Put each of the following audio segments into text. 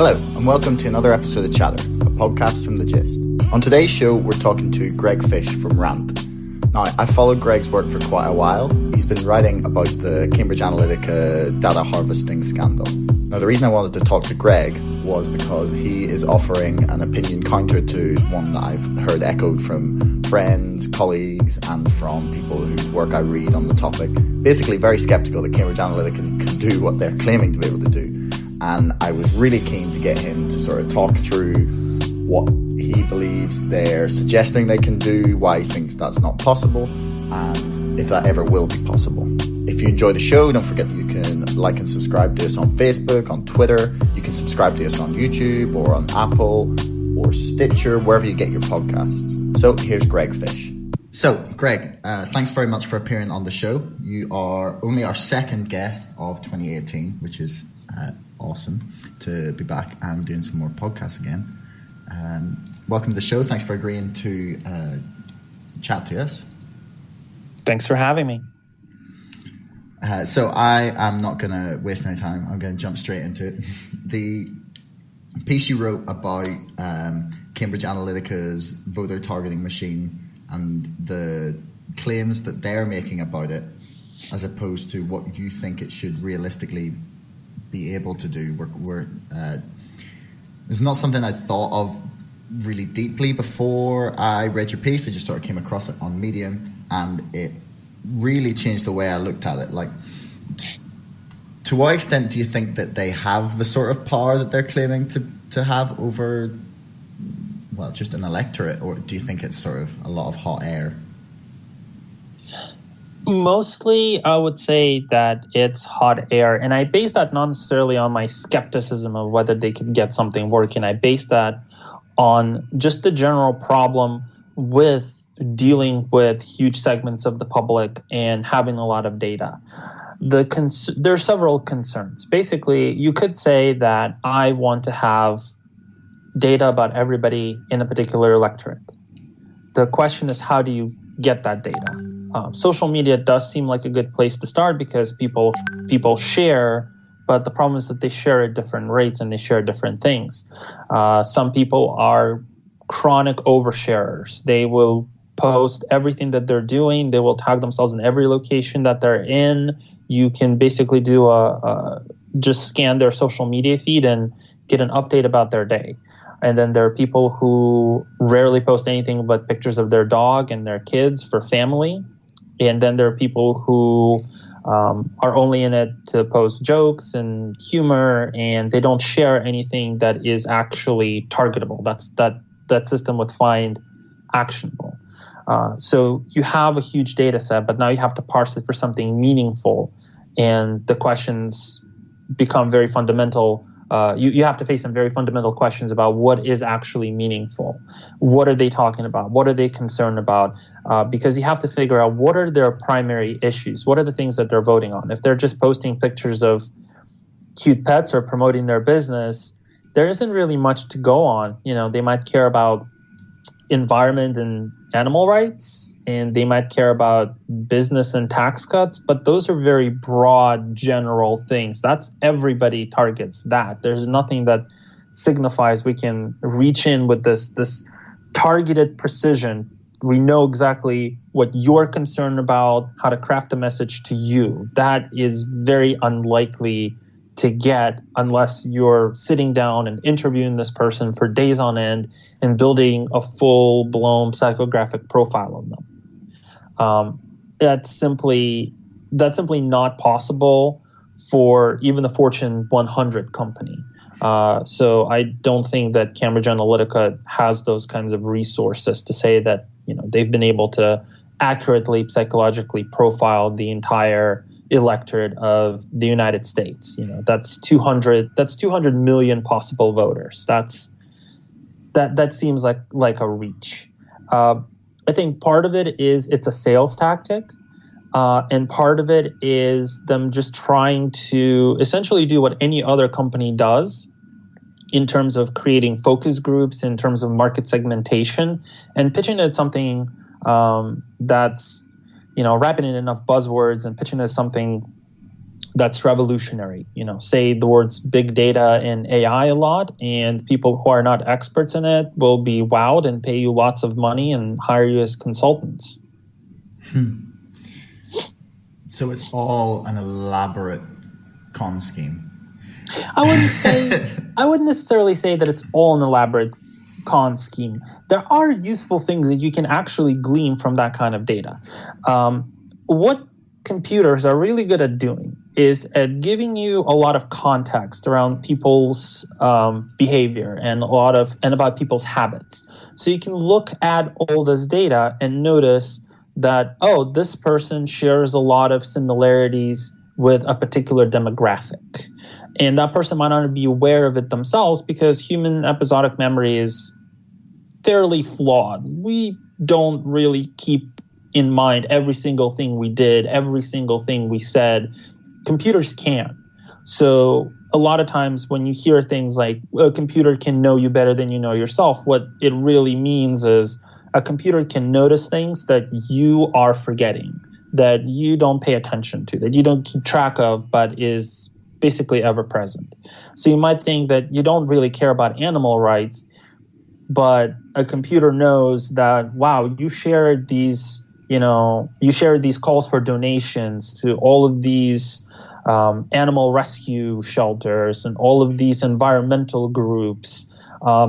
Hello, and welcome to another episode of Chatter, a podcast from The Gist. On today's show, we're talking to Greg Fish from Rantt. Now, I've followed Greg's work for quite a while. He's been writing about the Cambridge Analytica data harvesting scandal. Now, the reason I wanted to talk to Greg was because he is offering an opinion counter to one that I've heard echoed from friends, colleagues, and from people whose work I read on the topic. Basically, very skeptical that Cambridge Analytica can do what they're claiming to be able to do. And I was really keen to get him to sort of talk through what he believes they're suggesting they can do, why he thinks that's not possible, and if that ever will be possible. If you enjoy the show, don't forget that you can like and subscribe to us on Facebook, on Twitter. You can subscribe to us on YouTube or on Apple or Stitcher, wherever you get your podcasts. So here's Greg Fish. So, Greg, thanks very much for appearing on the show. You are only our second guest of 2018, which is awesome to be back and doing some more podcasts again. Welcome to the show. Thanks for agreeing to chat to us. Thanks for having me. So I am not going to waste any time. I'm going to jump straight into it. The piece you wrote about Cambridge Analytica's voter targeting machine and the claims that they're making about it, as opposed to what you think it should realistically be able to do, it's not something I thought of really deeply before I read your piece. I just sort of came across it on Medium, and it really changed the way I looked at it. Like, to what extent do you think that they have the sort of power that they're claiming to have over, well, just an electorate, or do you think it's sort of a lot of hot air? Mostly, I would say that it's hot air, and I base that not necessarily on my skepticism of whether they could get something working. I base that on just the general problem with dealing with huge segments of the public and having a lot of data. There are several concerns. Basically, you could say that I want to have data about everybody in a particular electorate. The question is, how do you get that data? Social media does seem like a good place to start because people share, but the problem is that they share at different rates and they share different things. Some people are chronic oversharers. They will post everything that they're doing. They will tag themselves in every location that they're in. You can basically do just scan their social media feed and get an update about their day. And then there are people who rarely post anything but pictures of their dog and their kids for family. And then there are people who are only in it to post jokes and humor, and they don't share anything that is actually targetable. That system would find actionable. So you have a huge data set, but now you have to parse it for something meaningful. And the questions become very fundamental. You have to face some very fundamental questions about what is actually meaningful. What are they talking about? What are they concerned about? Because you have to figure out what are their primary issues. What are the things that they're voting on? If they're just posting pictures of cute pets or promoting their business, there isn't really much to go on. You know, they might care about environment and animal rights, and they might care about business and tax cuts, but those are very broad, general things. That's everybody targets that. There's nothing that signifies we can reach in with this targeted precision. We know exactly what you're concerned about, how to craft a message to you. That is very unlikely to get unless you're sitting down and interviewing this person for days on end and building a full-blown psychographic profile of them. That's simply not possible for even the Fortune 100 company. So I don't think that Cambridge Analytica has those kinds of resources to say that, you know, they've been able to accurately psychologically profile the entire electorate of the United States. You know, that's 200 million possible voters. That seems like a reach. I think part of it is it's a sales tactic, and part of it is them just trying to essentially do what any other company does in terms of creating focus groups, in terms of market segmentation, and pitching it something that's, you know, wrapping in enough buzzwords and pitching it as something that's revolutionary. Say the words big data and AI a lot, and people who are not experts in it will be wowed and pay you lots of money and hire you as consultants. So it's all an elaborate con scheme. I wouldn't necessarily say that it's all an elaborate con scheme. There are useful things that you can actually glean from that kind of data. What computers are really good at doing is at giving you a lot of context around people's behavior and about people's habits. So you can look at all this data and notice that, this person shares a lot of similarities with a particular demographic. And that person might not be aware of it themselves because human episodic memory is fairly flawed. We don't really keep in mind every single thing we did, every single thing we said. Computers can. So a lot of times when you hear things like a computer can know you better than you know yourself, what it really means is a computer can notice things that you are forgetting, that you don't pay attention to, that you don't keep track of, but is basically ever present. So you might think that you don't really care about animal rights, but a computer knows that, wow, you shared these calls for donations to all of these animal rescue shelters and all of these environmental groups.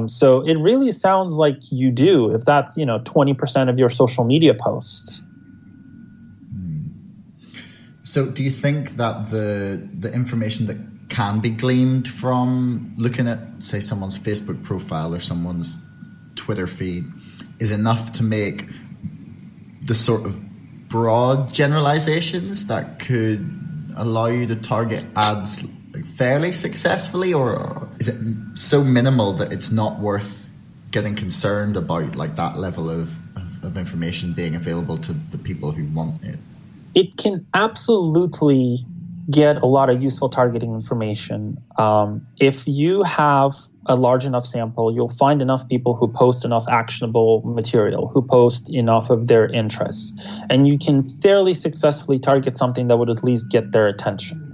So it really sounds like you do, if that's 20% of your social media posts. So do you think that the information that can be gleaned from looking at, say, someone's Facebook profile or someone's Twitter feed is enough to make the sort of broad generalizations that could allow you to target ads fairly successfully, or is it so minimal that it's not worth getting concerned about that level of information being available to the people who want it? It can absolutely get a lot of useful targeting information. If you have a large enough sample, you'll find enough people who post enough actionable material, who post enough of their interests, and you can fairly successfully target something that would at least get their attention.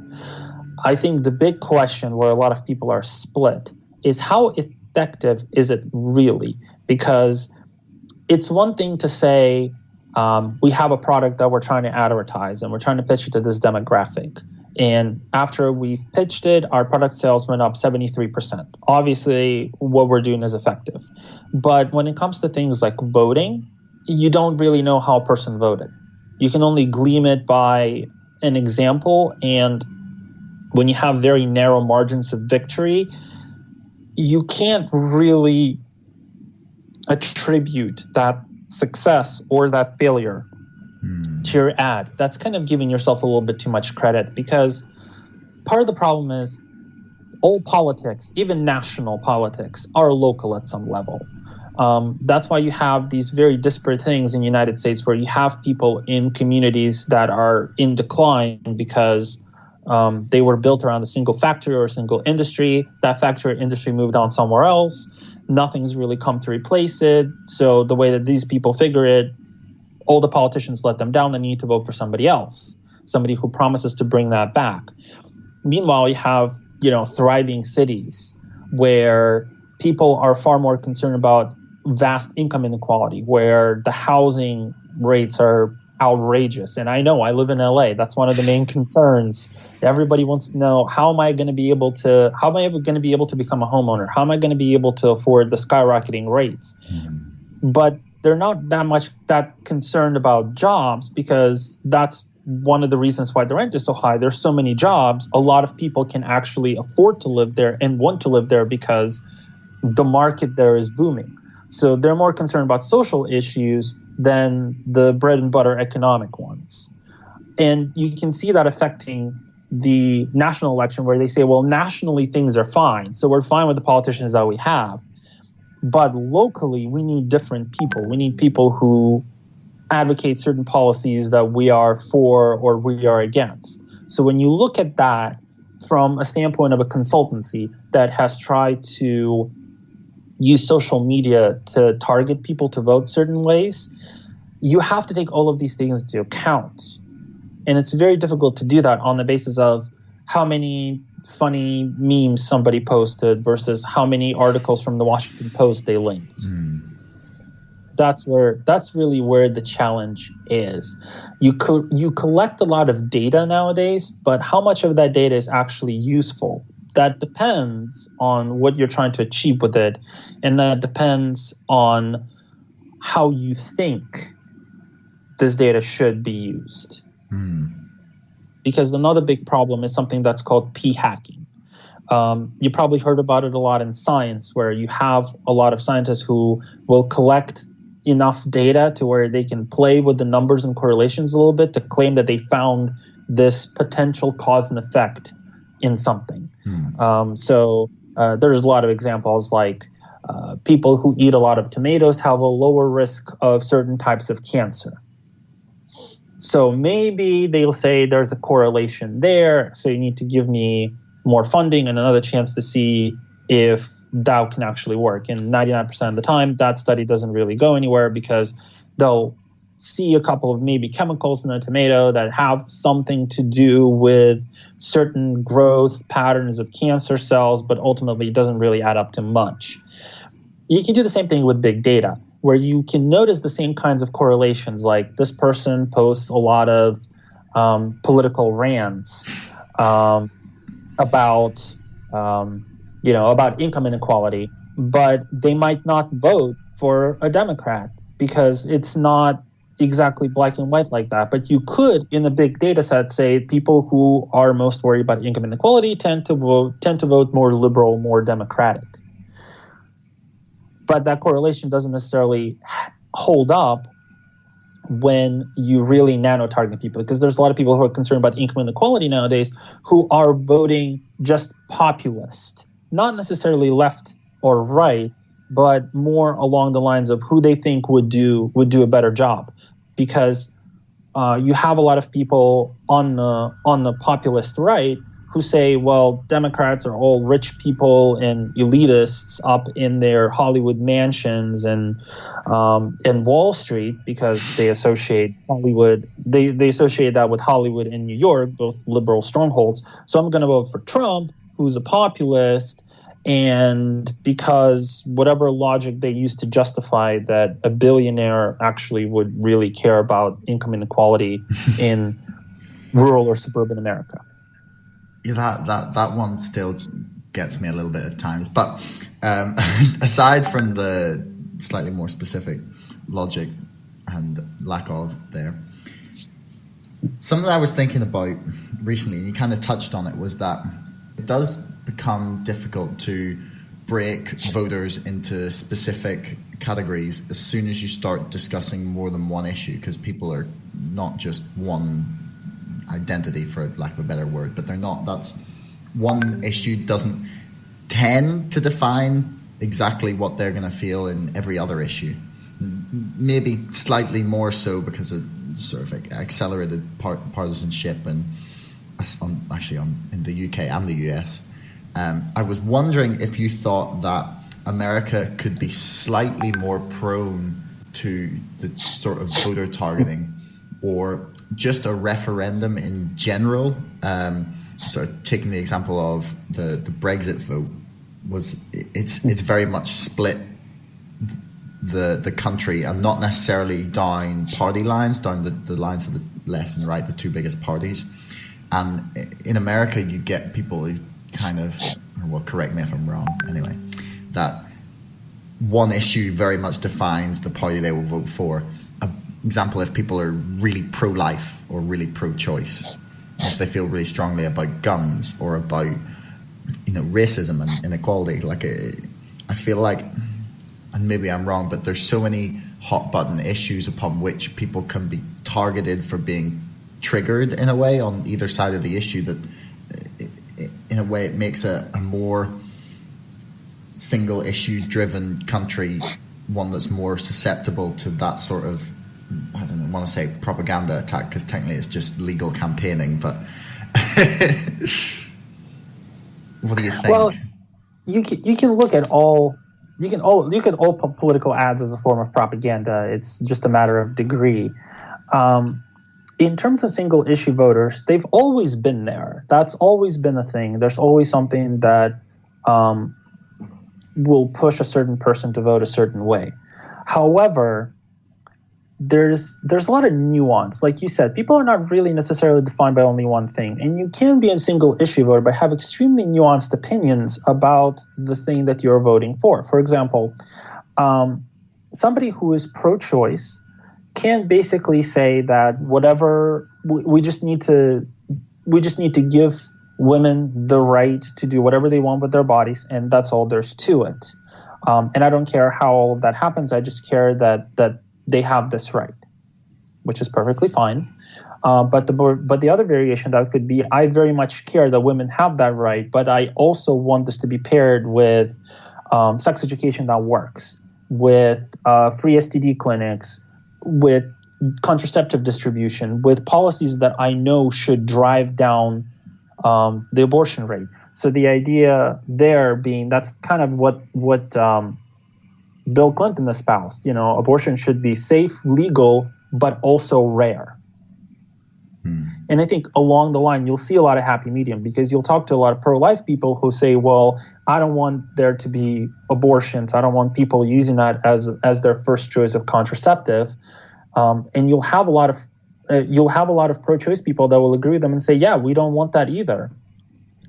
I think the big question where a lot of people are split is how effective is it really? Because it's one thing to say, we have a product that we're trying to advertise and we're trying to pitch it to this demographic. And after we've pitched it, our product sales went up 73%. Obviously, what we're doing is effective. But when it comes to things like voting, you don't really know how a person voted. You can only glean it by an example. And when you have very narrow margins of victory, you can't really attribute that success or that failure to your ad. That's kind of giving yourself a little bit too much credit, because part of the problem is all politics, even national politics, are local at some level. That's why you have these very disparate things in the United States where you have people in communities that are in decline because they were built around a single factory or a single industry. That factory or industry moved on somewhere else. Nothing's really come to replace it. So the way that these people figure it, all the politicians let them down and need to vote for somebody else, somebody who promises to bring that back. Meanwhile, you have, thriving cities where people are far more concerned about vast income inequality, where the housing rates are outrageous. And I know, I live in LA. That's one of the main concerns. Everybody wants to know, how am I going to be able to become a homeowner? How am I going to be able to afford the skyrocketing rates? But they're not that concerned about jobs, because that's one of the reasons why the rent is so high. There's so many jobs. A lot of people can actually afford to live there and want to live there because the market there is booming. So they're more concerned about social issues than the bread and butter economic ones. And you can see that affecting the national election, where they say, well, nationally things are fine. So we're fine with the politicians that we have. But locally, we need different people. We need people who advocate certain policies that we are for or we are against. So when you look at that from a standpoint of a consultancy that has tried to use social media to target people to vote certain ways, you have to take all of these things into account. And it's very difficult to do that on the basis of how many funny memes somebody posted versus how many articles from the Washington Post they linked. That's really where the challenge is. You collect a lot of data nowadays, but how much of that data is actually useful? That depends on what you're trying to achieve with it, and that depends on how you think this data should be used. Because another big problem is something that's called p-hacking. You probably heard about it a lot in science, where you have a lot of scientists who will collect enough data to where they can play with the numbers and correlations a little bit to claim that they found this potential cause and effect in something. So there's a lot of examples, like people who eat a lot of tomatoes have a lower risk of certain types of cancer. So maybe they'll say there's a correlation there, so you need to give me more funding and another chance to see if that can actually work. And 99% of the time, that study doesn't really go anywhere, because they'll see a couple of maybe chemicals in a tomato that have something to do with certain growth patterns of cancer cells, but ultimately it doesn't really add up to much. You can do the same thing with big data, where you can notice the same kinds of correlations, like this person posts a lot of political rants about income inequality, but they might not vote for a Democrat because it's not exactly black and white like that. But you could, in a big data set, say people who are most worried about income inequality tend to vote more liberal, more democratic. But that correlation doesn't necessarily hold up when you really nano-target people, because there's a lot of people who are concerned about income inequality nowadays who are voting just populist, not necessarily left or right, but more along the lines of who they think would do a better job. Because you have a lot of people on the populist right who say, well, Democrats are all rich people and elitists up in their Hollywood mansions and Wall Street, because they associate Hollywood. They associate that with Hollywood and New York, both liberal strongholds. So I'm going to vote for Trump, who's a populist, and because whatever logic they use to justify that a billionaire actually would really care about income inequality in rural or suburban America. Yeah, that one still gets me a little bit at times. But aside from the slightly more specific logic and lack of there, something I was thinking about recently, and you kind of touched on it, was that it does become difficult to break voters into specific categories as soon as you start discussing more than one issue, because people are not just one identity, for lack of a better word, but they're not. That's one issue doesn't tend to define exactly what they're going to feel in every other issue. Maybe slightly more so because of sort of accelerated partisanship and in the UK and the US. I was wondering if you thought that America could be slightly more prone to the sort of voter targeting, or just a referendum in general. Sort of taking the example of the Brexit vote, it's very much split the country, and not necessarily down party lines, down the lines of the left and right, the two biggest parties. And in America, you get people who kind of, well, correct me if I'm wrong, anyway, that one issue very much defines the party they will vote for. Example, if people are really pro-life or really pro-choice, if they feel really strongly about guns or about racism and inequality, I feel like, and maybe I'm wrong, but there's so many hot button issues upon which people can be targeted for being triggered in a way on either side of the issue, that in a way it makes a more single issue driven country one that's more susceptible to that sort of, I don't want to say propaganda attack, because technically it's just legal campaigning, but what do you think? Well, you can look at all political ads as a form of propaganda. It's just a matter of degree. in terms of single issue voters, they've always been there. That's always been a thing. There's always something that will push a certain person to vote a certain way. However, there's a lot of nuance. Like you said, people are not really necessarily defined by only one thing. And you can be a single issue voter, but have extremely nuanced opinions about the thing that you're voting for. For example, somebody who is pro-choice can basically say that whatever we just need to give women the right to do whatever they want with their bodies, and that's all there's to it. And I don't care how all of that happens. I just care that they have this right, which is perfectly fine. But the other variation that could be, I very much care that women have that right, but I also want this to be paired with sex education that works, with free STD clinics, with contraceptive distribution, with policies that I know should drive down the abortion rate. So the idea there being, that's kind of what Bill Clinton espoused. You know, abortion should be safe, legal, but also rare. And I think along the line, you'll see a lot of happy medium, because you'll talk to a lot of pro-life people who say, well, I don't want there to be abortions. I don't want people using that as their first choice of contraceptive. And you'll have a lot of pro-choice people that will agree with them and say, yeah, we don't want that either.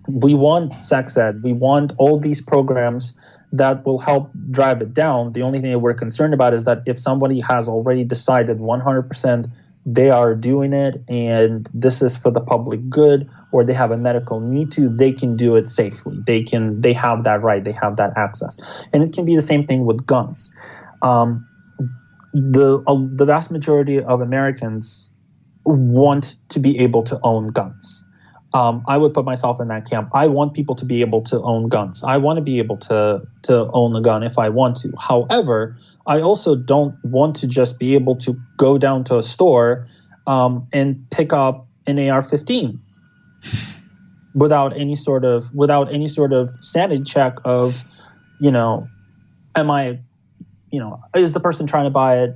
We want sex ed. We want all these programs that will help drive it down. The only thing that we're concerned about is that if somebody has already decided 100% they are doing it and this is for the public good, or they have a medical need to, they can do it safely. They have that right. They have that access. And it can be the same thing with guns. The vast majority of Americans want to be able to own guns. I would put myself in that camp. I want people to be able to own guns. I want to be able to own a gun if I want to. However, I also don't want to just be able to go down to a store and pick up an AR-15 without any sort of sanity check of, you know, is the person trying to buy it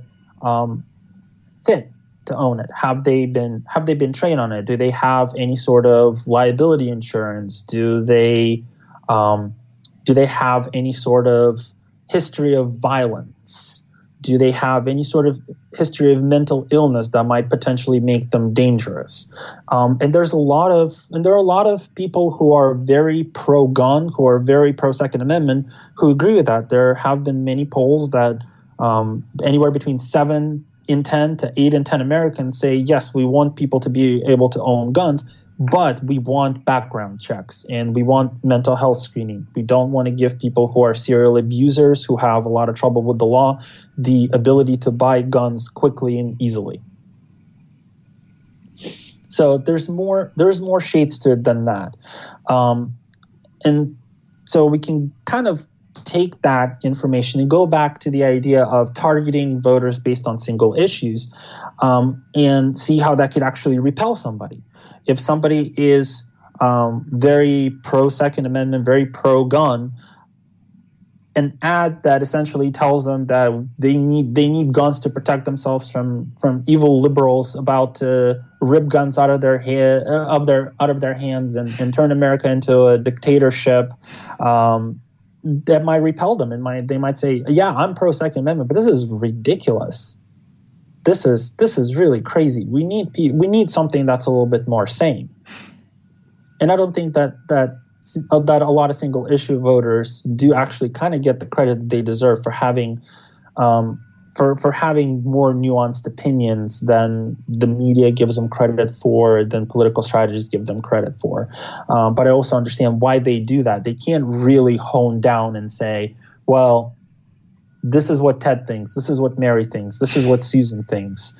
fit to own it? Have they been trained on it? Do they have any sort of liability insurance? Do they have any sort of history of violence? Do they have any sort of history of mental illness that might potentially make them dangerous? And there are a lot of people who are very pro-gun, who are very pro-Second Amendment, who agree with that. There have been many polls that anywhere between 7 in 10 to 8 in 10 Americans say, yes, we want people to be able to own guns, but we want background checks and we want mental health screening. We don't want to give people who are serial abusers, who have a lot of trouble with the law, the ability to buy guns quickly and easily. So there's more shades to it than that. And so we can kind of take that information and go back to the idea of targeting voters based on single issues, and see how that could actually repel somebody. If somebody is very pro-Second Amendment, very pro-gun, an ad that essentially tells them that they need guns to protect themselves from evil liberals about to rip guns out of their hands and turn America into a dictatorship, that might repel them, and they might say, yeah, I'm pro-Second Amendment, but this is ridiculous. This is really crazy. We need something that's a little bit more sane. And I don't think that a lot of single issue voters do actually kind of get the credit they deserve for having more nuanced opinions than the media gives them credit for, than political strategists give them credit for. But I also understand why they do that. They can't really hone down and say, well, this is what Ted thinks, this is what Mary thinks, this is what Susan thinks.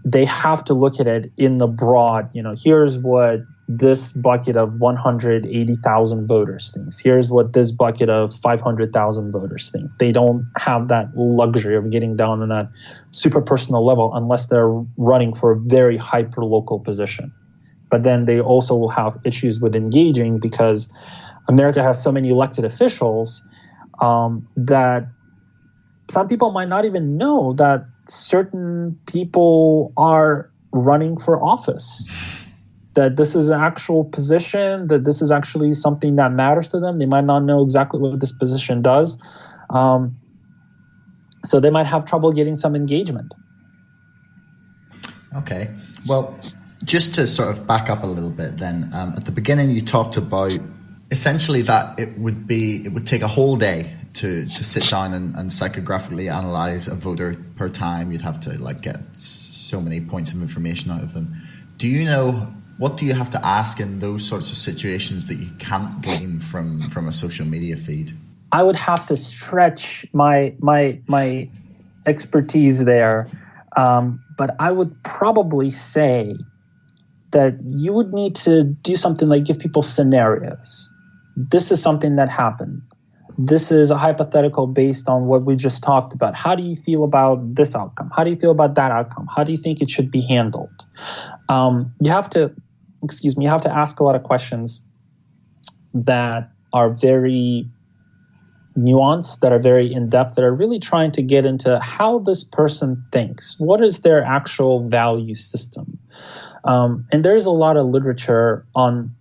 They have to look at it in the broad, here's what this bucket of 180,000 voters thinks. Here's what this bucket of 500,000 voters think. They don't have that luxury of getting down on that super personal level unless they're running for a very hyper-local position. But then they also will have issues with engaging, because America has so many elected officials that some people might not even know that certain people are running for office, that this is an actual position, that this is actually something that matters to them. They might not know exactly what this position does. So they might have trouble getting some engagement. Okay. Well, just to sort of back up a little bit then, at the beginning you talked about essentially that it would take a whole day to sit down and psychographically analyze a voter per time. You'd have to like get so many points of information out of them. Do you know, what do you have to ask in those sorts of situations that you can't glean from a social media feed? I would have to stretch my expertise there. But I would probably say that you would need to do something like give people scenarios. This is something that happened. This is a hypothetical based on what we just talked about. How do you feel about this outcome? How do you feel about that outcome? How do you think it should be handled? You have to ask a lot of questions that are very nuanced, that are very in-depth, that are really trying to get into how this person thinks. What is their actual value system? And there's a lot of literature on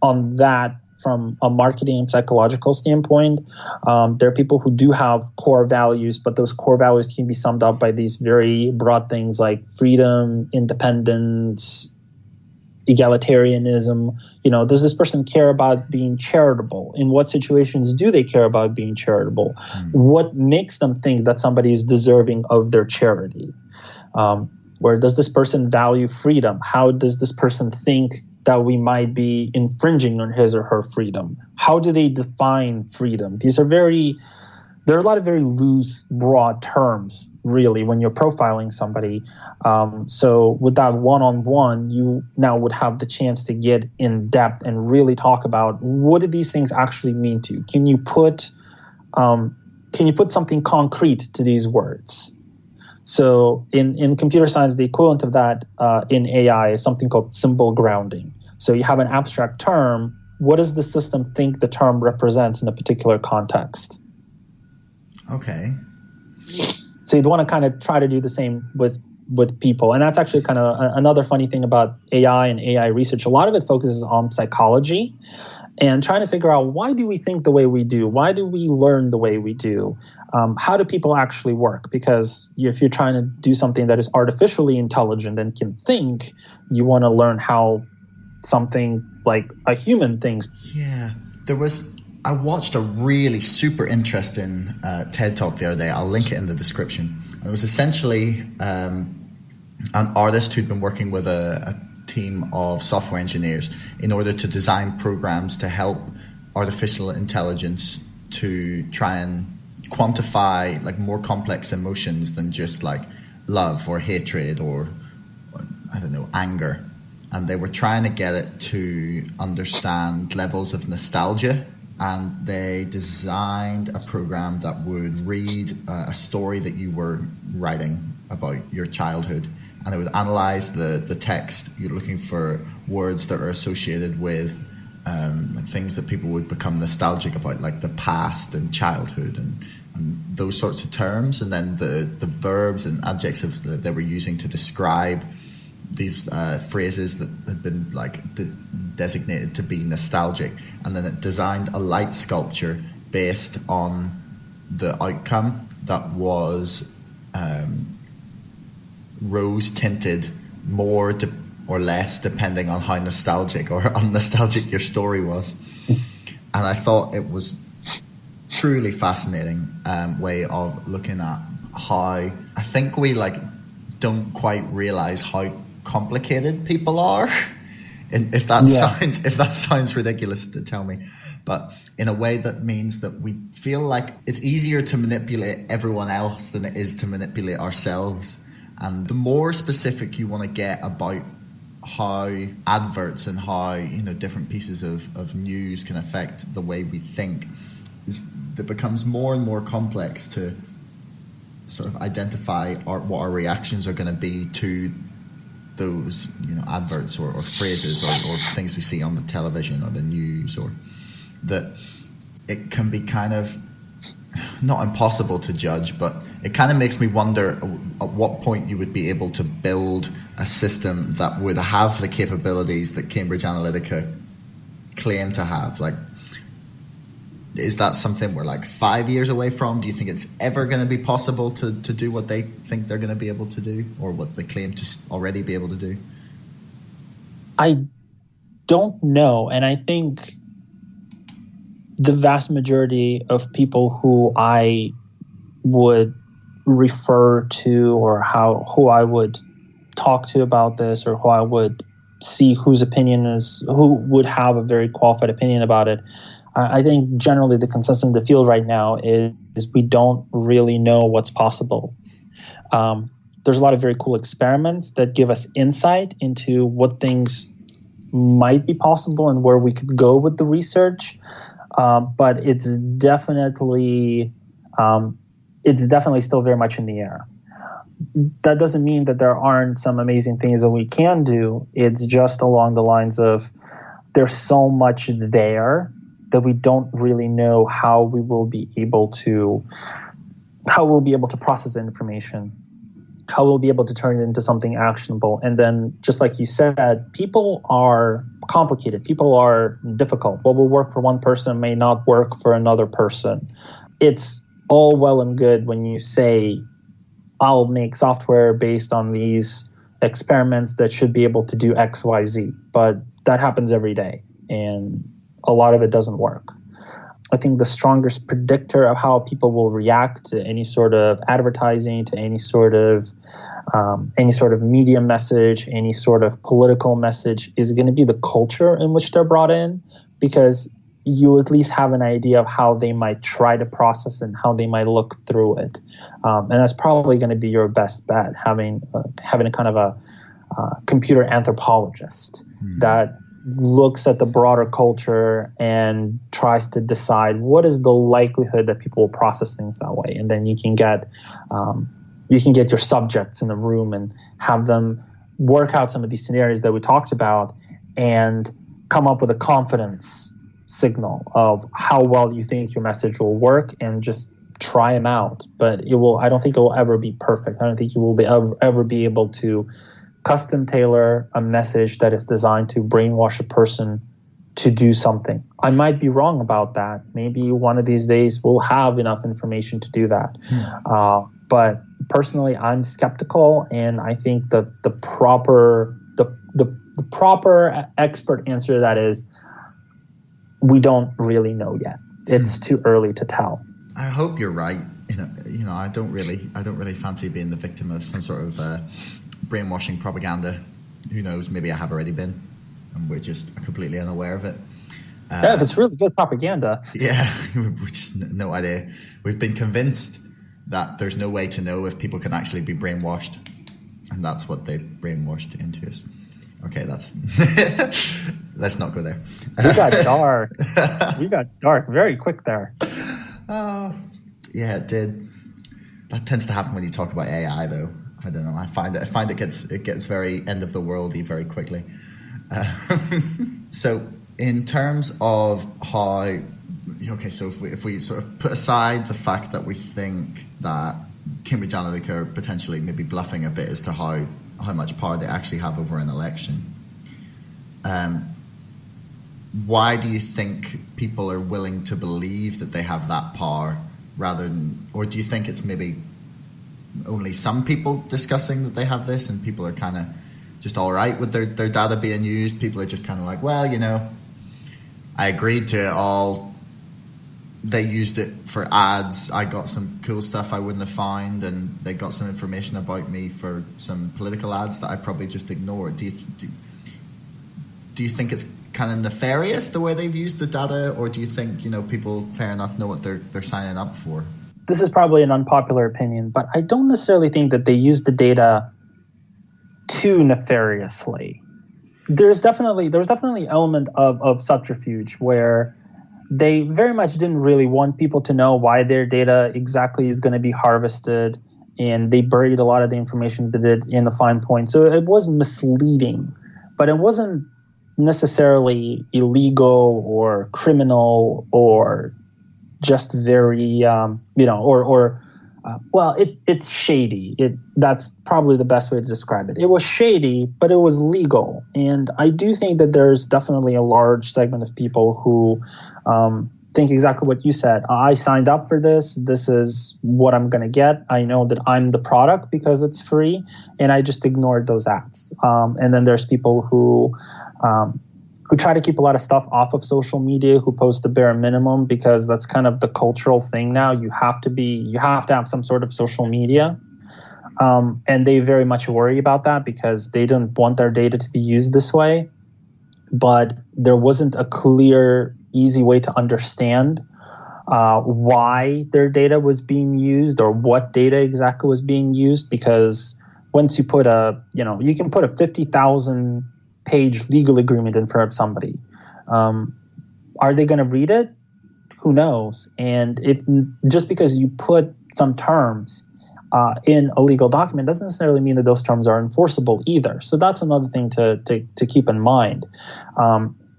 that from a marketing and psychological standpoint. There are people who do have core values, but those core values can be summed up by these very broad things like freedom, independence, egalitarianism. Does this person care about being charitable? In what situations do they care about being charitable? What makes them think that somebody is deserving of their charity? Where does this person value freedom? How does this person think that we might be infringing on his or her freedom? How do they define freedom? There are a lot of very loose, broad terms, really, when you're profiling somebody. So with that one-on-one, you now would have the chance to get in depth and really talk about what do these things actually mean to you? Can you put something concrete to these words? So in computer science, the equivalent of that in AI is something called symbol grounding. So you have an abstract term. What does the system think the term represents in a particular context? Okay. So you'd want to kind of try to do the same with people. And that's actually kind of another funny thing about AI and AI research. A lot of it focuses on psychology and trying to figure out, why do we think the way we do? Why do we learn the way we do? How do people actually work? Because if you're trying to do something that is artificially intelligent and can think, you want to learn how something like a human thinks. Yeah, I watched a really super interesting TED Talk the other day. I'll link it in the description. And it was essentially an artist who'd been working with a team of software engineers in order to design programs to help artificial intelligence to try and quantify like more complex emotions than just like love or hatred or I don't know, anger. And they were trying to get it to understand levels of nostalgia. And they designed a program that would read a story that you were writing about your childhood, and it would analyze the text. You're looking for words that are associated with things that people would become nostalgic about, like the past and childhood and those sorts of terms. And then the verbs and adjectives that they were using to describe these phrases that had been like designated to be nostalgic. And then it designed a light sculpture based on the outcome that was rose tinted more or less depending on how nostalgic or unnostalgic your story was. And I thought it was truly fascinating way of looking at how I think we like don't quite realize how complicated people are. And if that sounds ridiculous to tell me, but in a way that means that we feel like it's easier to manipulate everyone else than it is to manipulate ourselves. And the more specific you want to get about how adverts and how different pieces of news can affect the way we think, it becomes more and more complex to sort of identify what our reactions are going to be to those adverts or phrases or things we see on the television or the news, or that it can be kind of not impossible to judge, but it kind of makes me wonder at what point you would be able to build a system that would have the capabilities that Cambridge Analytica claim to have. Like, is that something we're like 5 years away from? Do you think it's ever going to be possible to do what they think they're going to be able to do, or what they claim to already be able to do? I don't know. And I think the vast majority of people who I would refer to, or who I would talk to about this, or who I would see who would have a very qualified opinion about it, I think generally the consensus in the field right now is we don't really know what's possible. There's a lot of very cool experiments that give us insight into what things might be possible and where we could go with the research, but it's definitely still very much in the air. That doesn't mean that there aren't some amazing things that we can do. It's just along the lines of there's so much there that we don't really know how we'll be able to process the information, how we'll be able to turn it into something actionable. And then, just like you said, people are complicated. People are difficult. What will work for one person may not work for another person. It's all well and good when you say, I'll make software based on these experiments that should be able to do X, Y, Z. But that happens every day, and a lot of it doesn't work. I think the strongest predictor of how people will react to any sort of advertising, to any sort of media message, any sort of political message, is going to be the culture in which they're brought in, because you at least have an idea of how they might try to process and how they might look through it. And that's probably going to be your best bet, having a kind of a computer anthropologist that looks at the broader culture and tries to decide what is the likelihood that people will process things that way. And then you can get your subjects in a room and have them work out some of these scenarios that we talked about and come up with a confidence signal of how well you think your message will work, and just try them out. But I don't think it will ever be perfect. I don't think you will ever be able to custom tailor a message that is designed to brainwash a person to do something. I might be wrong about that. Maybe one of these days we'll have enough information to do that. But personally, I'm skeptical, and I think that the proper expert answer to that is we don't really know yet. It's too early to tell. I hope you're right. You know, I don't really fancy being the victim of some sort of brainwashing propaganda. Who knows? Maybe I have already been, and we're just completely unaware of it. Yeah, if it's really good propaganda. Yeah, we just no idea. We've been convinced that there's no way to know if people can actually be brainwashed, and that's what they've brainwashed into us. Okay, that's let's not go there. We got dark. We got dark very quick there. Yeah, it did. That tends to happen when you talk about AI, though. I don't know. I find it gets very end of the worldy very quickly. So, in terms of how, so if we sort of put aside the fact that we think that Cambridge Analytica are potentially maybe bluffing a bit as to how much power they actually have over an election, why do you think people are willing to believe that they have that power rather than, or do you think it's maybe only some people discussing that they have this and people are kind of just all right with their data being used? People are just kind of like, well, I agreed to it all. They used it for ads. I got some cool stuff I wouldn't have found, and they got some information about me for some political ads that I probably just ignored. Do you think it's kind of nefarious the way they've used the data, or do you think people fair enough know what they're signing up for? This is probably an unpopular opinion, but I don't necessarily think that they use the data too nefariously. There's definitely an element of subterfuge where they very much didn't really want people to know why their data exactly is going to be harvested, and they buried a lot of the information that did in the fine point. So it was misleading, but it wasn't necessarily illegal or criminal or just very, it's shady. That's probably the best way to describe it. It was shady, but it was legal. And I do think that there's definitely a large segment of people who think exactly what you said. I signed up for this. This is what I'm going to get. I know that I'm the product because it's free, and I just ignored those ads. And then there's people who try to keep a lot of stuff off of social media, who post the bare minimum because that's kind of the cultural thing now. You have to have some sort of social media. And they very much worry about that because they don't want their data to be used this way. But there wasn't a clear, easy way to understand why their data was being used or what data exactly was being used. Because once you put you can put a 50,000 page legal agreement in front of somebody. Are they going to read it? Who knows? And just because you put some terms in a legal document doesn't necessarily mean that those terms are enforceable either. So that's another thing to keep in mind.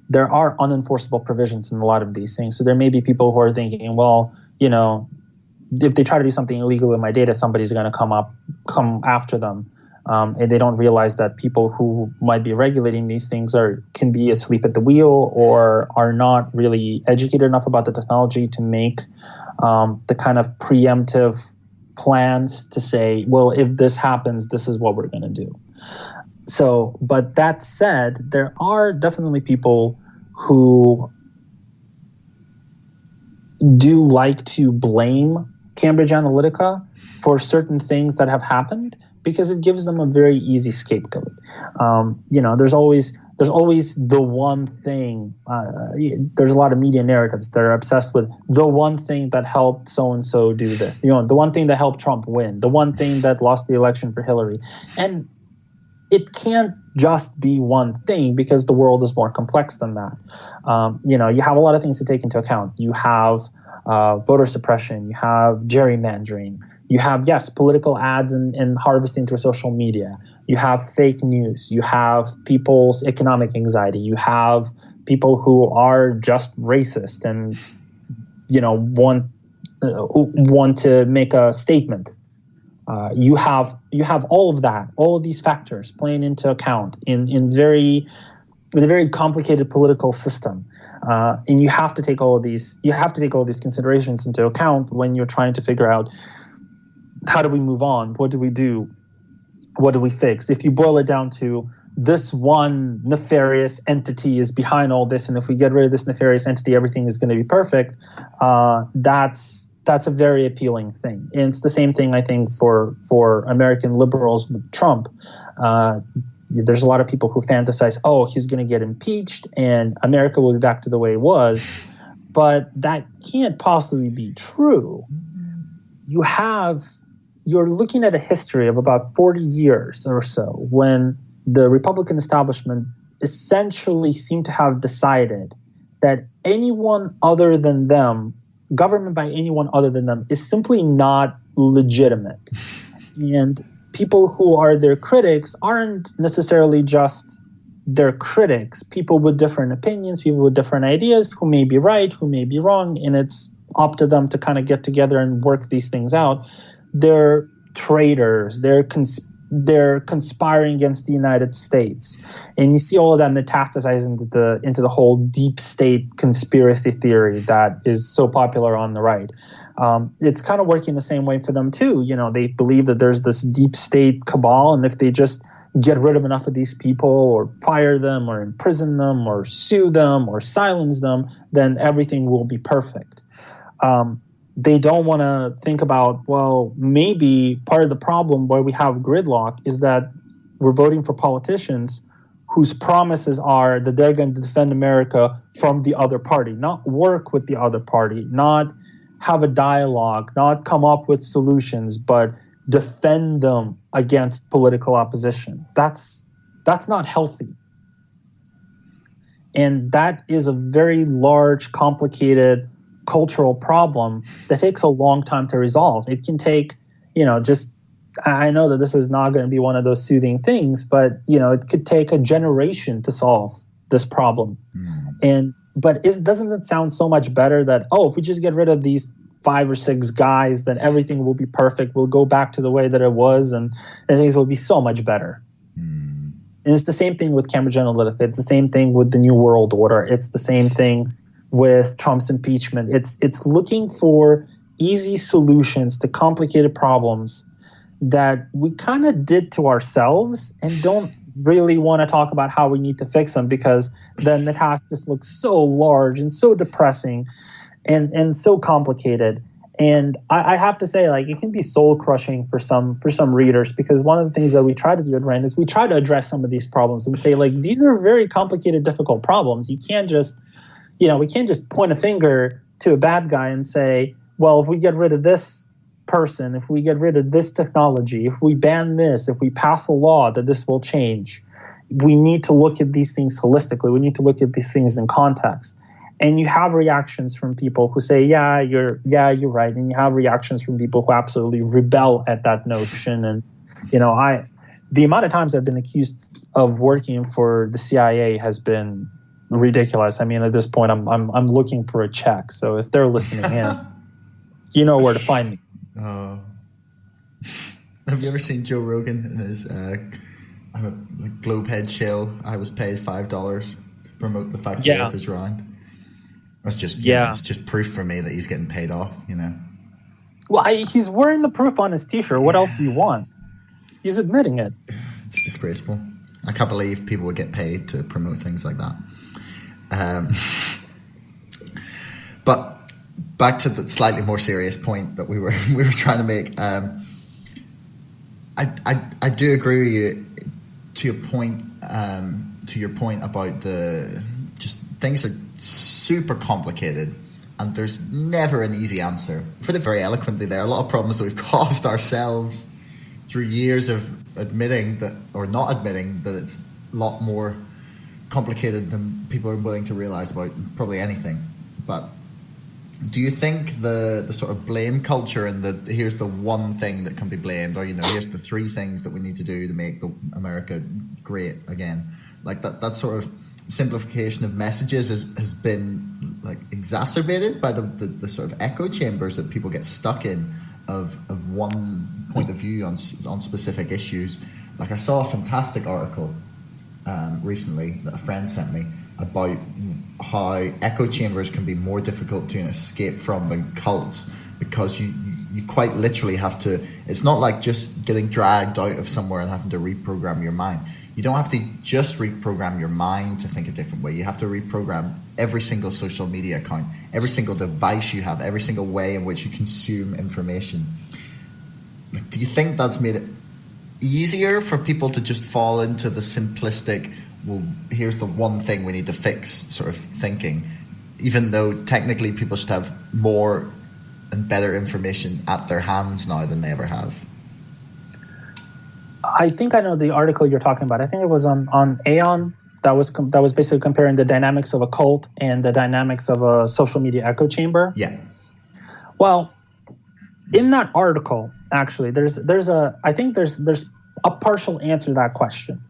There are unenforceable provisions in a lot of these things. So there may be people who are thinking, well, if they try to do something illegal with my data, somebody's going to come after them. And they don't realize that people who might be regulating these things can be asleep at the wheel or are not really educated enough about the technology to make the kind of preemptive plans to say, well, if this happens, this is what we're going to do. So, but that said, there are definitely people who do like to blame Cambridge Analytica for certain things that have happened, because it gives them a very easy scapegoat. There's always the one thing. There's a lot of media narratives that are obsessed with the one thing that helped so-and-so do this. The one thing that helped Trump win. The one thing that lost the election for Hillary. And it can't just be one thing because the world is more complex than that. You have a lot of things to take into account. You have voter suppression. You have gerrymandering. You have, yes, political ads and harvesting through social media. You have fake news. You have people's economic anxiety. You have people who are just racist and, want to make a statement. You have all of that, all of these factors playing into account in a very complicated political system. And you have to take all of these considerations into account when you're trying to figure out, how do we move on? What do we do? What do we fix? If you boil it down to this one nefarious entity is behind all this, and if we get rid of this nefarious entity, everything is going to be perfect, that's a very appealing thing. And it's the same thing, I think, for American liberals with Trump. There's a lot of people who fantasize, oh, he's going to get impeached and America will be back to the way it was. But that can't possibly be true. You're looking at a history of about 40 years or so when the Republican establishment essentially seemed to have decided that anyone other than them, government by anyone other than them, is simply not legitimate. And people who are their critics aren't necessarily just their critics. People with different opinions, people with different ideas, who may be right, who may be wrong, and it's up to them to kind of get together and work these things out. They're traitors. They're conspiring against the United States, and you see all of that metastasizing into the whole deep state conspiracy theory that is so popular on the right. It's kind of working the same way for them too. They believe that there's this deep state cabal, and if they just get rid of enough of these people, or fire them, or imprison them, or sue them, or silence them, then everything will be perfect. They don't want to think about, well, maybe part of the problem why we have gridlock is that we're voting for politicians whose promises are that they're going to defend America from the other party, not work with the other party, not have a dialogue, not come up with solutions, but defend them against political opposition. That's not healthy. And that is a very large, complicated cultural problem that takes a long time to resolve. It can take, I know that this is not going to be one of those soothing things, but, it could take a generation to solve this problem. And But doesn't it sound so much better that, if we just get rid of these 5 or 6 guys, then everything will be perfect. We'll go back to the way that it was, and things will be so much better. And it's the same thing with Cambridge Analytica. It's the same thing with the New World Order. It's the same thing with Trump's impeachment. It's looking for easy solutions to complicated problems that we kind of did to ourselves and don't really want to talk about how we need to fix them, because then the task just looks so large and so depressing and so complicated. And I have to say, like, it can be soul crushing for some readers, because one of the things that we try to do at Rantt is we try to address some of these problems and say, like, these are very complicated, difficult problems. You can't just, we can't just point a finger to a bad guy and say, well, if we get rid of this person, if we get rid of this technology, if we ban this, if we pass a law, that this will change. We need to look at these things holistically. We need to look at these things in context. And you have reactions from people who say, yeah, you're right. And you have reactions from people who absolutely rebel at that notion. And, the amount of times I've been accused of working for the CIA has been ridiculous. I mean, at this point, I'm looking for a check. So if they're listening in, you know where to find me. Have you ever seen Joe Rogan in his I'm a Globehead show? I was paid $5 to promote the fact that Earth is round. That's just it's just proof for me that he's getting paid off. Well, he's wearing the proof on his T-shirt. What else do you want? He's admitting it. It's disgraceful. I can't believe people would get paid to promote things like that. But back to the slightly more serious point that we were trying to make. I do agree with you to your point about the just things are super complicated and there's never an easy answer. Put it very eloquently, there are a lot of problems that we've caused ourselves through years of admitting that, or not admitting that, it's a lot more complicated than people are willing to realize about probably anything. But do you think the sort of blame culture and here's the one thing that can be blamed, or here's the 3 things that we need to do to make America great again, like that sort of simplification of messages has been like exacerbated by the sort of echo chambers that people get stuck in of one point of view on specific issues? Like, I saw a fantastic article recently that a friend sent me about how echo chambers can be more difficult to escape from than cults, because you quite literally have to, it's not like just getting dragged out of somewhere and having to reprogram your mind. You don't have to just reprogram your mind to think a different way. You have to reprogram every single social media account, every single device you have, every single way in which you consume information. Do you think that's made it easier for people to just fall into the simplistic, well, here's the one thing we need to fix sort of thinking, even though technically people should have more and better information at their hands now than they ever have? I think I know the article you're talking about. I think it was on Aeon that was basically comparing the dynamics of a cult and the dynamics of a social media echo chamber. Yeah. Well, in that article, actually, there's a partial answer to that question.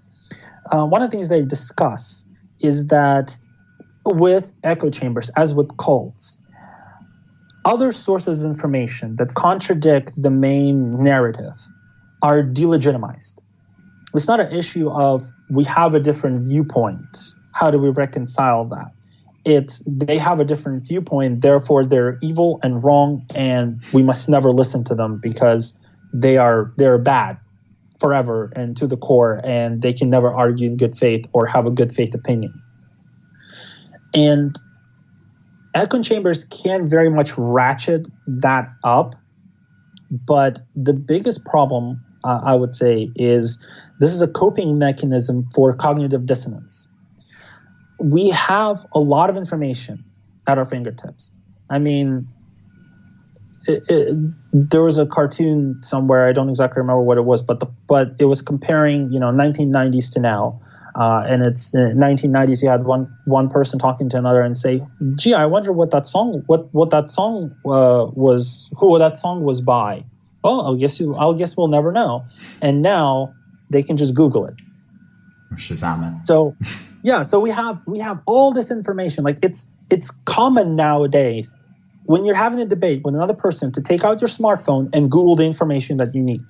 One of the things they discuss is that with echo chambers, as with cults, other sources of information that contradict the main narrative are delegitimized. It's not an issue of we have a different viewpoint. How do we reconcile that? It's they have a different viewpoint, therefore they're evil and wrong, and we must never listen to them because they're bad forever and to the core, and they can never argue in good faith or have a good faith opinion. And echo chambers can very much ratchet that up, but the biggest problem, I would say, is this is a coping mechanism for cognitive dissonance. We have a lot of information at our fingertips. I mean, there was a cartoon somewhere, I don't exactly remember what it was, but it was comparing 1990s to now. And it's in 1990s, you had one person talking to another and say, "Gee, I wonder what that song was, who that song was by." Oh, I guess we'll never know. And now they can just Google it. Or Shazam it. So, Yeah, so we have all this information. Like it's common nowadays when you're having a debate with another person to take out your smartphone and Google the information that you need,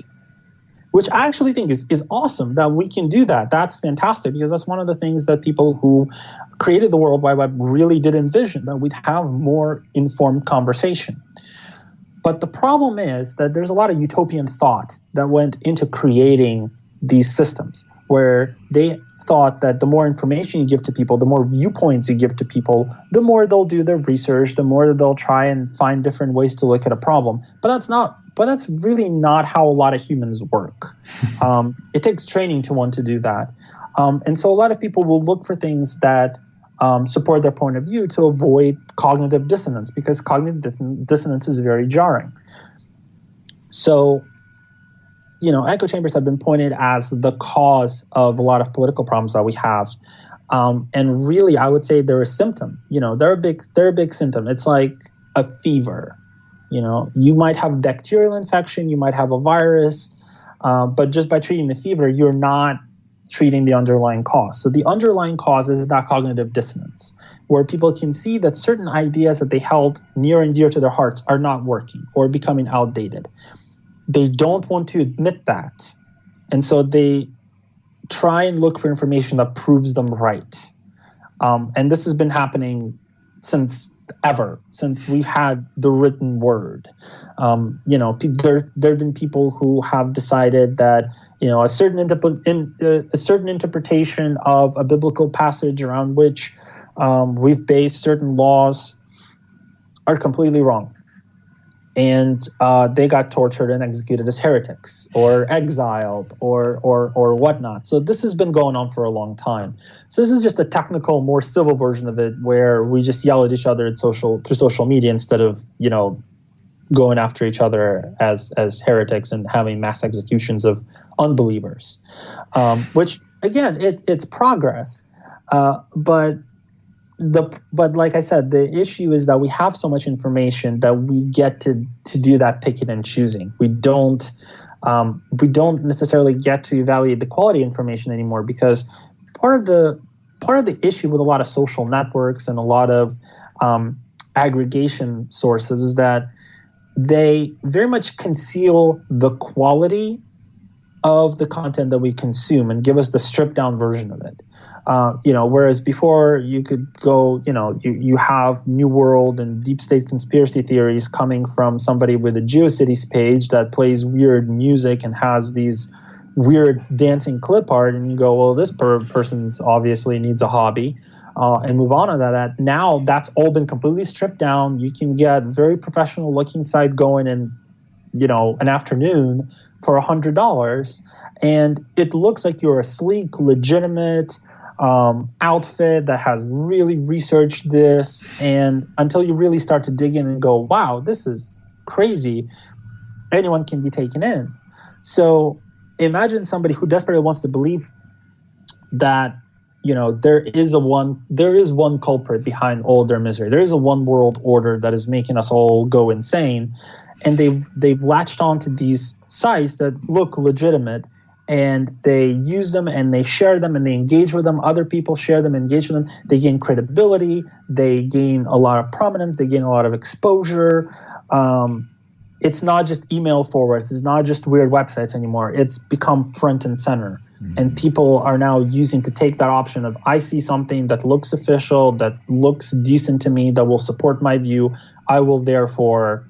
which I actually think is awesome that we can do that. That's fantastic, because that's one of the things that people who created the World Wide Web really did envision, that we'd have more informed conversation. But the problem is that there's a lot of utopian thought that went into creating these systems, where they thought that the more information you give to people, the more viewpoints you give to people, the more they'll do their research, the more they'll try and find different ways to look at a problem. But that's really not how a lot of humans work. It takes training to want to do that. And so a lot of people will look for things that support their point of view to avoid cognitive dissonance, because cognitive dissonance is very jarring. So, echo chambers have been pointed as the cause of a lot of political problems that we have. And really, I would say they're a symptom. They're a big symptom. It's like a fever. You might have bacterial infection, you might have a virus, but just by treating the fever, you're not treating the underlying cause. So the underlying cause is that cognitive dissonance, where people can see that certain ideas that they held near and dear to their hearts are not working or becoming outdated. They don't want to admit that. And so they try and look for information that proves them right. And this has been happening since we've had the written word. There have been people who have decided that a certain interpretation of a biblical passage around which we've based certain laws are completely wrong, and they got tortured and executed as heretics or exiled or whatnot. So this has been going on for a long time. So this is just a technical, more civil version of it, where we just yell at each other through social media instead of going after each other as heretics and having mass executions of unbelievers. Which again, it's progress, but like I said, the issue is that we have so much information that we get to do that picking and choosing. We don't necessarily get to evaluate the quality of information anymore, because part of the issue with a lot of social networks and a lot of aggregation sources is that they very much conceal the quality of the content that we consume and give us the stripped down version of it. Whereas before you could go, you have New World and deep state conspiracy theories coming from somebody with a GeoCities page that plays weird music and has these weird dancing clip art, and you go, well, this person's obviously needs a hobby, and move on to that. Now that's all been completely stripped down. You can get very professional looking site going in, an afternoon for $100, and it looks like you're a sleek, legitimate outfit that has really researched this. And until you really start to dig in and go, wow, this is crazy, anyone can be taken in. So imagine somebody who desperately wants to believe that there is one culprit behind all their misery. There is a one world order that is making us all go insane, and they've latched onto these sites that look legitimate, and they use them and they share them and they engage with them. Other people share them, engage with them. They gain credibility. They gain a lot of prominence. They gain a lot of exposure. It's not just email forwards. It's not just weird websites anymore. It's become front and center. Mm-hmm. And people are now using to take that option of, I see something that looks official, that looks decent to me, that will support my view. I will therefore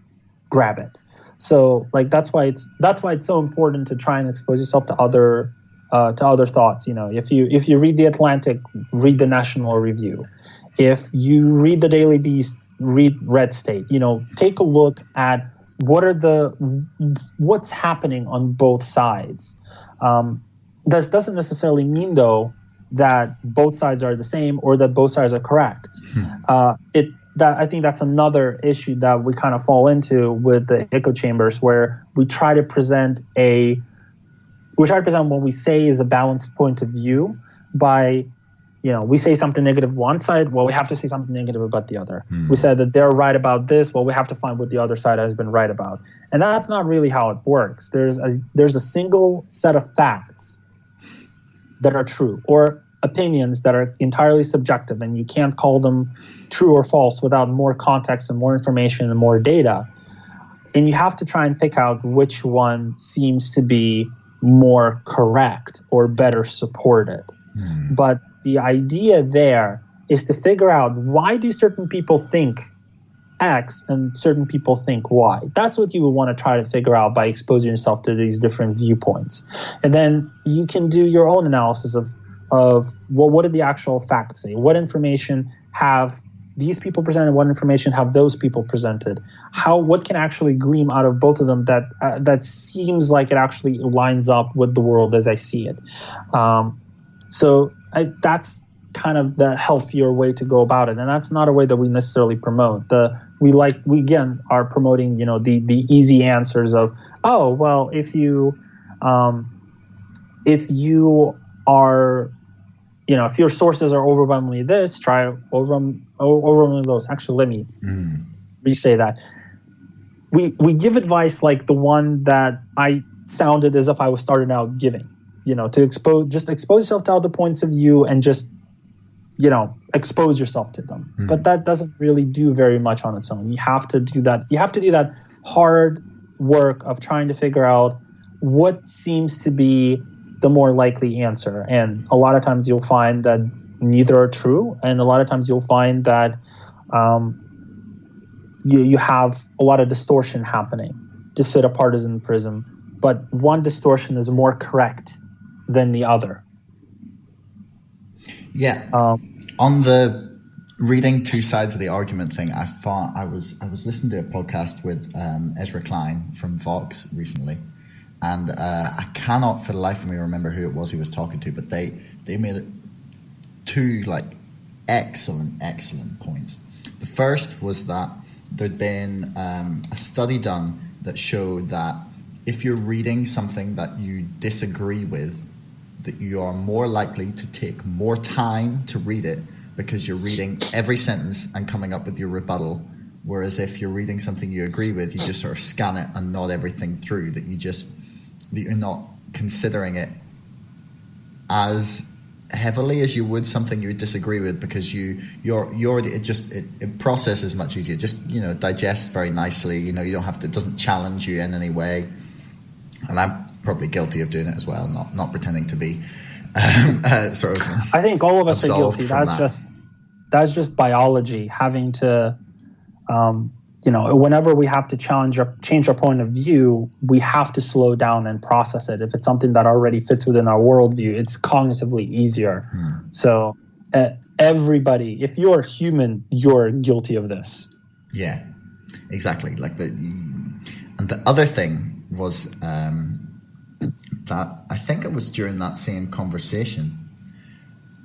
grab it. So that's why it's so important to try and expose yourself to other thoughts. If you read The Atlantic, read the National Review. If you read the Daily Beast, read Red State. Take a look at what's happening on both sides. This doesn't necessarily mean, though, that both sides are the same or that both sides are correct. I think that's another issue that we kind of fall into with the echo chambers, where we try to present what we say is a balanced point of view by, we say something negative one side, well, we have to say something negative about the other. We said that they're right about this, well, we have to find what the other side has been right about. And that's not really how it works. There's a single set of facts that are true, or opinions that are entirely subjective, and you can't call them true or false without more context and more information and more data. And you have to try and pick out which one seems to be more correct or better supported. But the idea there is to figure out, why do certain people think X and certain people think Y? That's what you would want to try to figure out by exposing yourself to these different viewpoints. And then you can do your own analysis of well, what did the actual facts say? What information have these people presented? What information have those people presented? What can actually gleam out of both of them that seems like it actually lines up with the world as I see it? That's kind of the healthier way to go about it, and that's not a way that we necessarily promote. We again are promoting, the easy answers of, oh well, if you are, if your sources are overwhelmingly this, try overwhelmingly those. Actually, let me re-say that. We give advice like the one that I sounded as if I was starting out giving. To expose yourself to other points of view and just, expose yourself to them. But that doesn't really do very much on its own. You have to do that. You have to do that hard work of trying to figure out what seems to be the more likely answer. And a lot of times you'll find that neither are true. And a lot of times you'll find that you have a lot of distortion happening to fit a partisan prism. But one distortion is more correct than the other. Yeah. On the reading two sides of the argument thing, I thought I was listening to a podcast with Ezra Klein from Vox recently, and I cannot for the life of me remember who it was he was talking to, but they made two excellent points. The first was that there'd been a study done that showed that if you're reading something that you disagree with, that you are more likely to take more time to read it because you're reading every sentence and coming up with your rebuttal. Whereas if you're reading something you agree with, you just sort of scan it and nod everything through, that you're not considering it as heavily as you would something you would disagree with, because it processes much easier. Just, digests very nicely. You don't have to, it doesn't challenge you in any way. And I'm probably guilty of doing it as well, not pretending to be sort of. I think all of us are guilty. That's just biology. Having to, whenever we have to change our point of view, we have to slow down and process it. If it's something that already fits within our worldview, it's cognitively easier. So everybody, if you're human, you're guilty of this. Yeah, exactly. And the other thing was that I think it was during that same conversation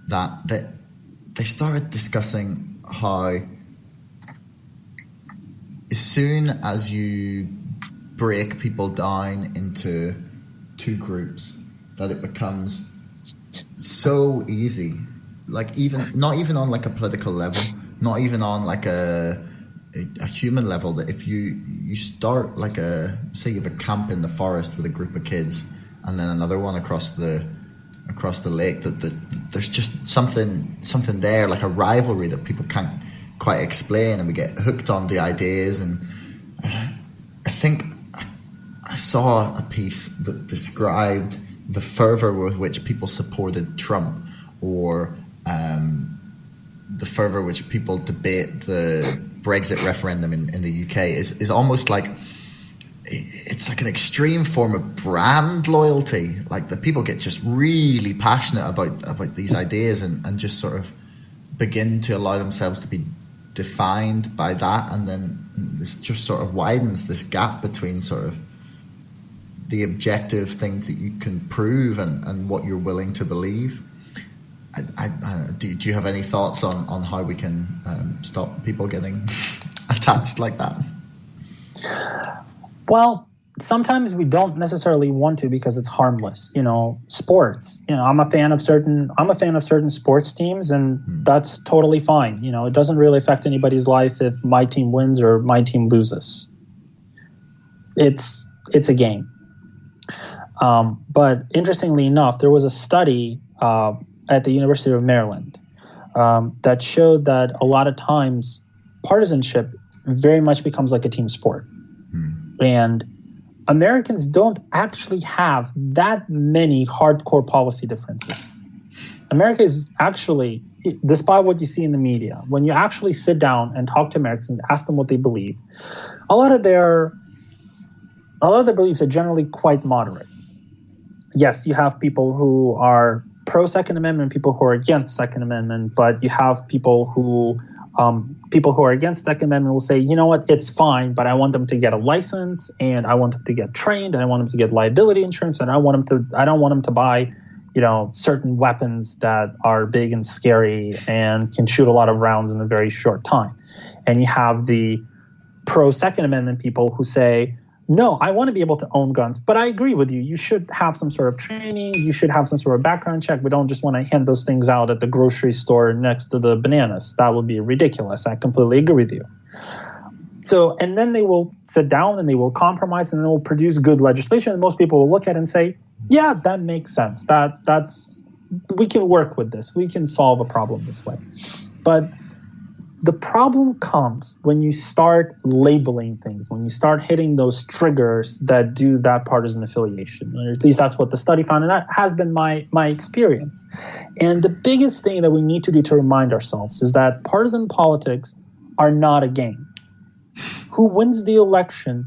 that they started discussing how as soon as you break people down into two groups, that it becomes so easy, not even on a political level, not even on a human level, that if you start say you have a camp in the forest with a group of kids and then another one across the lake, that there's just something there, like a rivalry that people can't quite explain, and we get hooked on the ideas. And I think I saw a piece that described the fervor with which people supported Trump, or the fervor which people debate the BREXIT referendum in the UK is almost like it's like an extreme form of brand loyalty. Like, the people get just really passionate about these ideas and just sort of begin to allow themselves to be defined by that, and then this just sort of widens this gap between sort of the objective things that you can prove and what you're willing to believe. Do you have any thoughts on how we can stop people getting attached like that? Well, sometimes we don't necessarily want to because it's harmless. Sports. I'm a fan of certain sports teams, and that's totally fine. It doesn't really affect anybody's life if my team wins or my team loses. It's a game. But interestingly enough, there was a study at the University of Maryland that showed that a lot of times partisanship very much becomes like a team sport. And Americans don't actually have that many hardcore policy differences. America is actually, despite what you see in the media, when you actually sit down and talk to Americans and ask them what they believe, a lot of their beliefs are generally quite moderate. Yes, you have people who are pro-Second Amendment, people who are against Second Amendment, but you have people who are against Second Amendment will say, you know what, it's fine, but I want them to get a license, and I want them to get trained, and I want them to get liability insurance, and I don't want them to buy, certain weapons that are big and scary and can shoot a lot of rounds in a very short time. And you have the pro-Second Amendment people who say, no, I want to be able to own guns, but I agree with you. You should have some sort of training. You should have some sort of background check. We don't just want to hand those things out at the grocery store next to the bananas. That would be ridiculous. I completely agree with you. So, and then they will sit down and they will compromise and they will produce good legislation. And most people will look at it and say, yeah, that makes sense. We can work with this. We can solve a problem this way. But the problem comes when you start labeling things, when you start hitting those triggers that do that partisan affiliation. Or at least that's what the study found, and that has been my experience. And the biggest thing that we need to do to remind ourselves is that partisan politics are not a game. Who wins the election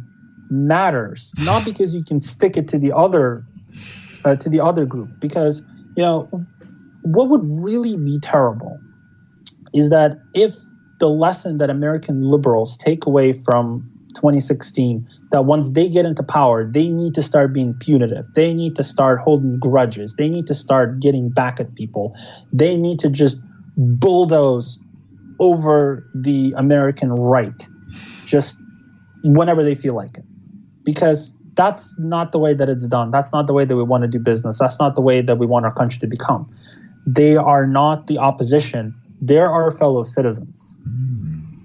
matters, not because you can stick it to the other group. Because, what would really be terrible is that if the lesson that American liberals take away from 2016, that once they get into power, they need to start being punitive. They need to start holding grudges. They need to start getting back at people. They need to just bulldoze over the American right just whenever they feel like it. Because that's not the way that it's done. That's not the way that we want to do business. That's not the way that we want our country to become. They are not the opposition. They're our fellow citizens.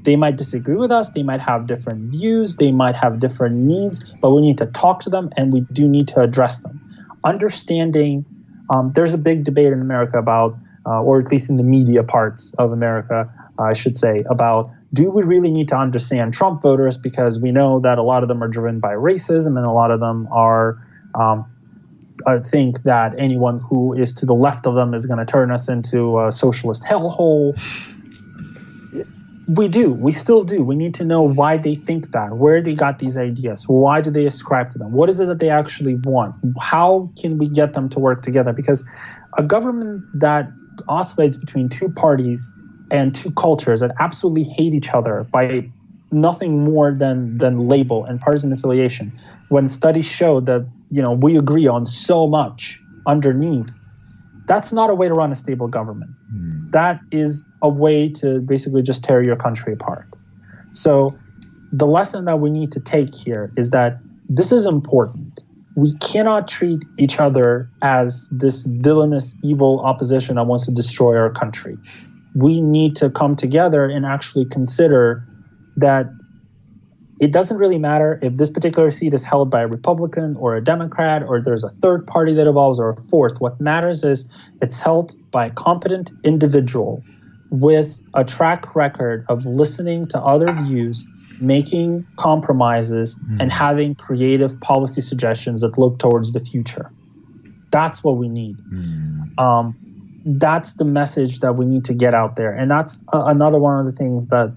They might disagree with us. They might have different views. They might have different needs, but we need to talk to them and we do need to address them. Understanding, there's a big debate in America about, or at least in the media parts of America, I should say, about do we really need to understand Trump voters, because we know that a lot of them are driven by racism and a lot of them are think that anyone who is to the left of them is going to turn us into a socialist hellhole. We still do. We need to know why they think that, where they got these ideas, why do they ascribe to them, what is it that they actually want, how can we get them to work together? Because a government that oscillates between two parties and two cultures that absolutely hate each other by nothing more than label and partisan affiliation, when studies show that we agree on so much underneath, that's not a way to run a stable government. That is a way to basically just tear your country apart. So the lesson that we need to take here is that this is important. We cannot treat each other as this villainous, evil opposition that wants to destroy our country. We need to come together and actually consider that it doesn't really matter if this particular seat is held by a Republican or a Democrat, or there's a third party that evolves, or a fourth. What matters is it's held by a competent individual with a track record of listening to other views, making compromises, and having creative policy suggestions that look towards the future. That's what we need. That's the message that we need to get out there. And that's another one of the things that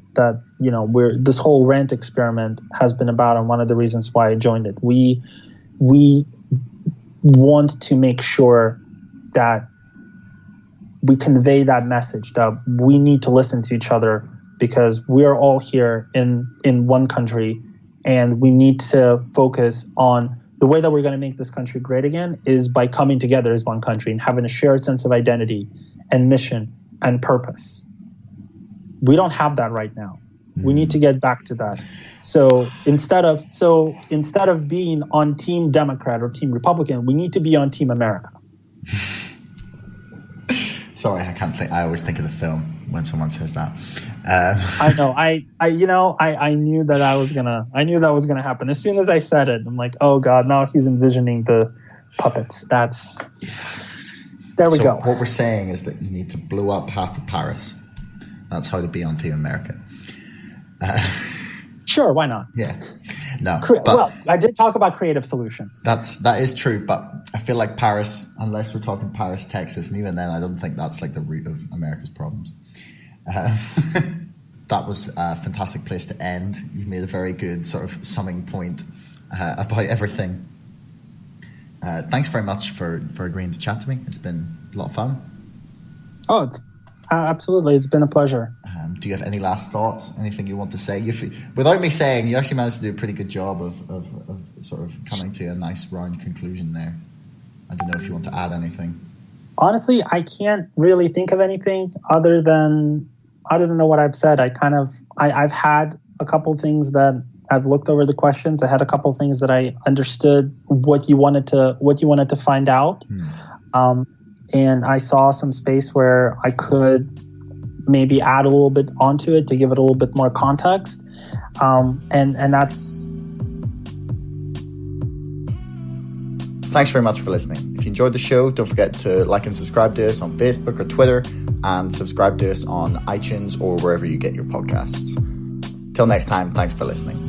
this whole Rantt experiment has been about, and one of the reasons why I joined it. We want to make sure that we convey that message that we need to listen to each other, because we are all here in one country, and we need to focus on the way that we're going to make this country great again is by coming together as one country and having a shared sense of identity and mission and purpose. We don't have that right now. We need to get back to that. So instead of being on Team Democrat or Team Republican, we need to be on Team America. Sorry, I can't think. I always think of the film when someone says that. I know. I knew that was gonna happen. As soon as I said it, I'm like, oh God, now he's envisioning the puppets. There we go. What we're saying is that you need to blow up half of Paris. That's how to be on Team America. Sure, why not? Yeah. No. Well, I did talk about creative solutions. That is true, but I feel like Paris, unless we're talking Paris, Texas, and even then I don't think that's like the root of America's problems. That was a fantastic place to end. You made a very good sort of summing point about everything. Thanks very much for agreeing to chat to me. It's been a lot of fun. Oh, absolutely. It's been a pleasure. Do you have any last thoughts? Anything you want to say? Without me saying, you actually managed to do a pretty good job of sort of coming to a nice round conclusion there. I don't know if you want to add anything. Honestly, I can't really think of anything other than what I've said. I've had a couple things that I've looked over the questions. I had a couple things that I understood what you wanted to find out. And I saw some space where I could maybe add a little bit onto it to give it a little bit more context. And that's... Thanks very much for listening. If you enjoyed the show, don't forget to like and subscribe to us on Facebook or Twitter, and subscribe to us on iTunes or wherever you get your podcasts. Till next time, thanks for listening.